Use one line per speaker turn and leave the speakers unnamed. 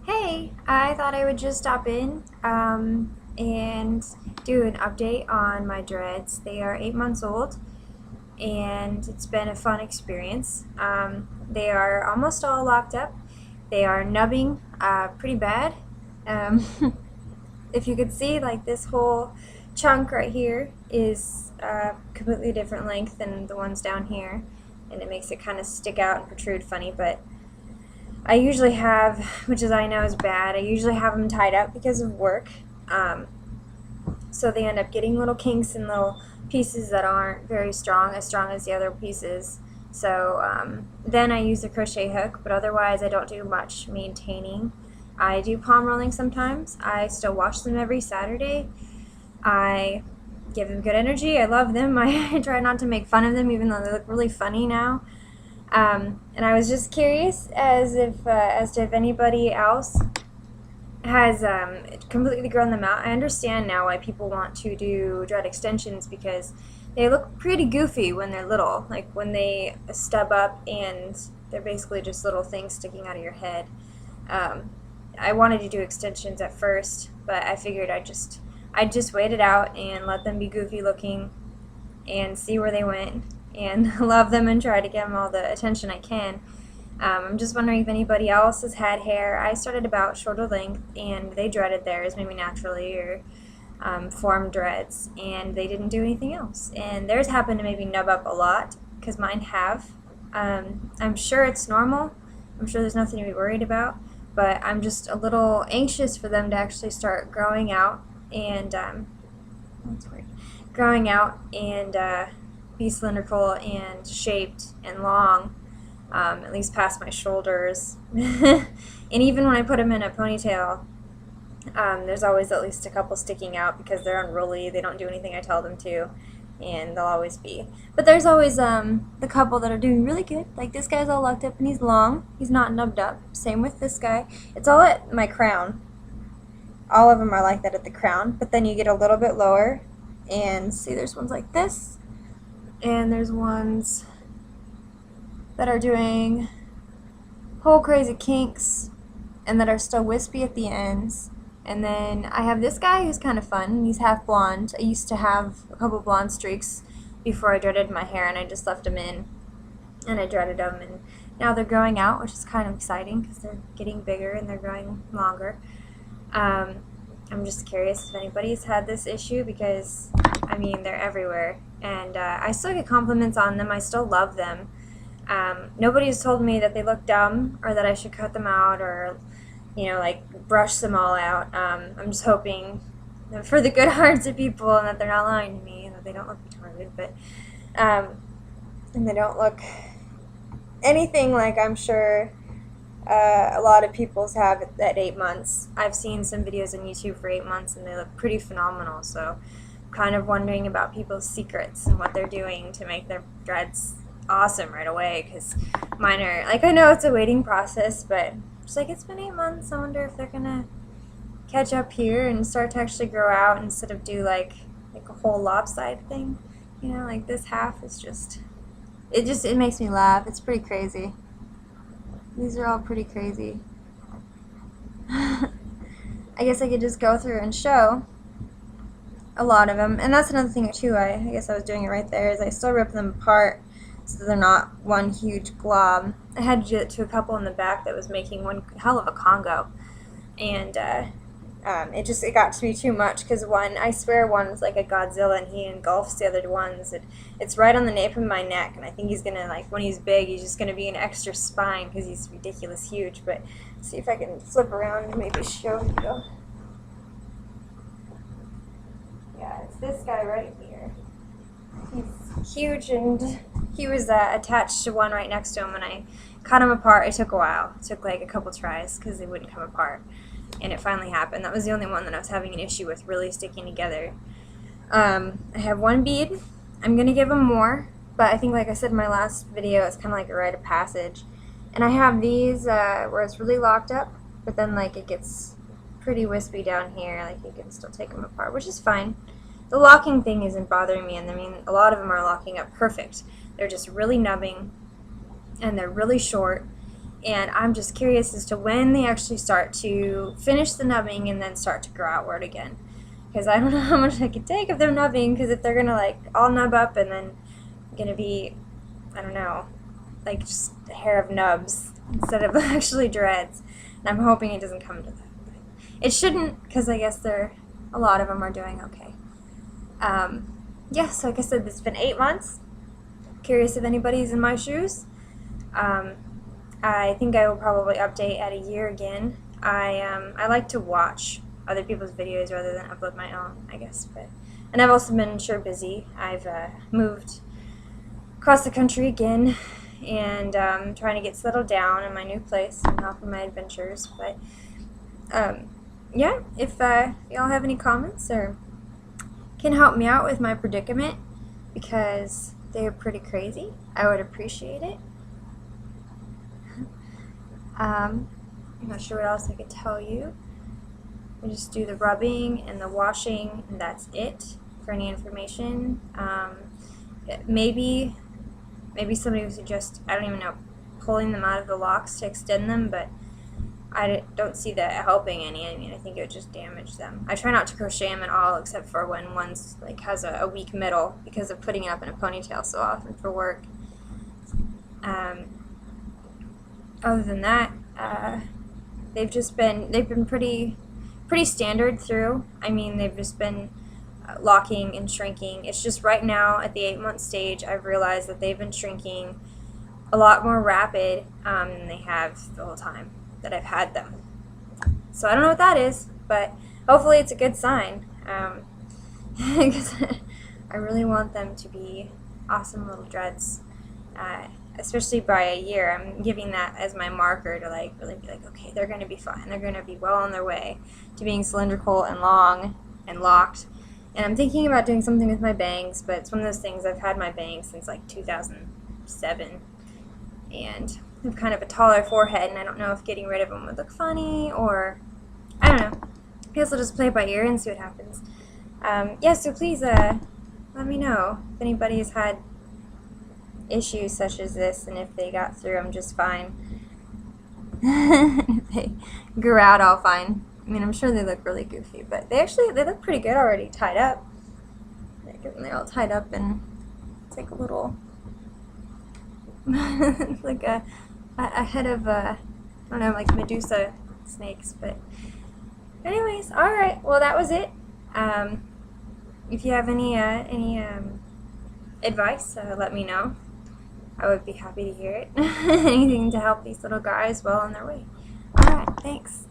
Hey, I thought I would just stop in and do an update on my dreads. They are 8 months old and it's been a fun experience. They are almost all locked up. They are nubbing pretty bad. Um, if you could see, like this whole chunk right here is completely different length than the ones down here, and it makes it kind of stick out and protrude funny, but I usually have, which is I know is bad, I usually have them tied up because of work. Um, so they end up getting little kinks and little pieces that aren't very strong, as strong as the other pieces. So then I use a crochet hook, but otherwise I don't do much maintaining. I do palm rolling sometimes. I still wash them every Saturday. I give them good energy. I love them. I try not to make fun of them, even though they look really funny now. And I was just curious as to if anybody else has completely grown them out. I understand now why people want to do dread extensions because they look pretty goofy when they're little, like when they stub up and they're basically just little things sticking out of your head. I wanted to do extensions at first, but I figured I'd just wait it out and let them be goofy looking and see where they went and love them and try to give them all the attention I can. I'm just wondering if anybody else has had hair. I started about shoulder length and they dreaded theirs maybe naturally or formed dreads, and they didn't do anything else. And theirs happened to maybe nub up a lot because mine have. I'm sure it's normal. I'm sure there's nothing to be worried about, but I'm just a little anxious for them to actually start growing out and that's weird. Growing out and be cylindrical and shaped and long, at least past my shoulders. And even when I put them in a ponytail, there's always at least a couple sticking out because they're unruly. They don't do anything I tell them to, and they'll always be. But there's always the couple that are doing really good. Like this guy's all locked up and he's long. He's not nubbed up. Same with this guy. It's all at my crown. All of them are like that at the crown, but then you get a little bit lower, and see there's ones like this, and there's ones that are doing whole crazy kinks and that are still wispy at the ends. And then I have this guy who's kind of fun. He's half blonde. I used to have a couple blonde streaks before I dreaded my hair, and I just left them in and I dreaded them, and now they're growing out, which is kind of exciting because they're getting bigger and they're growing longer. I'm just curious if anybody's had this issue because, I mean, they're everywhere. And I still get compliments on them. I still love them. Nobody's told me that they look dumb or that I should cut them out or, like brush them all out. I'm just hoping for the good hearts of people and that they're not lying to me and that they don't look retarded. But, and they don't look anything like I'm sure a lot of people's have at 8 months. I've seen some videos on YouTube for 8 months and they look pretty phenomenal, so I'm kind of wondering about people's secrets and what they're doing to make their dreads awesome right away, because mine are, like, I know it's a waiting process, but it's like it's been 8 months. I wonder if they're gonna catch up here and start to actually grow out instead of do like a whole lopsided thing, like this half is it makes me laugh. It's pretty crazy. These are all pretty crazy. I guess I could just go through and show a lot of them. And that's another thing too, I guess I was doing it right there, is I still rip them apart so they're not one huge glob. I had to do it to a couple in the back that was making one hell of a Congo. And it got to be too much because I swear one's like a Godzilla and he engulfs the other ones. It's right on the nape of my neck, and I think he's gonna, like, when he's big, he's just gonna be an extra spine because he's ridiculous huge. But let's see if I can flip around and maybe show you. Yeah, it's this guy right here. He's huge, and he was attached to one right next to him. When I cut him apart, it took a while. It took like a couple tries because they wouldn't come apart. And it finally happened. That was the only one that I was having an issue with really sticking together. I have one bead. I'm going to give him more, but I think, like I said in my last video, it's kind of like a rite of passage. And I have these where it's really locked up, but then like it gets pretty wispy down here. Like you can still take them apart, which is fine. The locking thing isn't bothering me, and I mean, a lot of them are locking up perfect. They're just really nubbing, and they're really short. and I'm just curious as to when they actually start to finish the nubbing and then start to grow outward again. Because I don't know how much I could take if they're nubbing, because if they're going to like all nub up and then going to be, I don't know, like just a hair of nubs instead of actually dreads. And I'm hoping it doesn't come to that. But it shouldn't, because I guess a lot of them are doing okay. Yeah, so like I said, it's been 8 months. Curious if anybody's in my shoes. I think I will probably update at a year again. I like to watch other people's videos rather than upload my own, I guess. And I've also been sure busy. I've moved across the country again, and trying to get settled down in my new place and off of my adventures. But yeah, if y'all have any comments or can help me out with my predicament, because they're pretty crazy, I would appreciate it. I'm not sure what else I could tell you. I just do the rubbing and the washing, and that's it for any information. Maybe somebody would suggest, I don't even know, pulling them out of the locks to extend them, but I don't see that helping any. I mean, I think it would just damage them. I try not to crochet them at all, except for when one's like has a weak middle, because of putting it up in a ponytail so often for work. Other than that, they've been pretty standard through. I mean, they've just been locking and shrinking. It's just right now at the 8-month stage, I've realized that they've been shrinking a lot more rapid than they have the whole time that I've had them. So I don't know what that is, but hopefully it's a good sign, because I really want them to be awesome little dreads, especially by a year. I'm giving that as my marker to like really be like, okay, they're going to be fine. They're going to be well on their way to being cylindrical and long and locked. And I'm thinking about doing something with my bangs, but it's one of those things. I've had my bangs since like 2007, and I have kind of a taller forehead, and I don't know if getting rid of them would look funny, or I don't know. I guess I'll just play it by ear and see what happens. Yeah, so please let me know if anybody has had issues such as this, and if they got through them just fine. If they grew out all fine. I mean, I'm sure they look really goofy, but they look pretty good already tied up. They're all tied up, and it's like a little, it's like a head of I don't know, like Medusa snakes. But anyways, all right. Well, that was it. If you have any advice, let me know. I would be happy to hear it. Anything to help these little guys well on their way. All right. Thanks.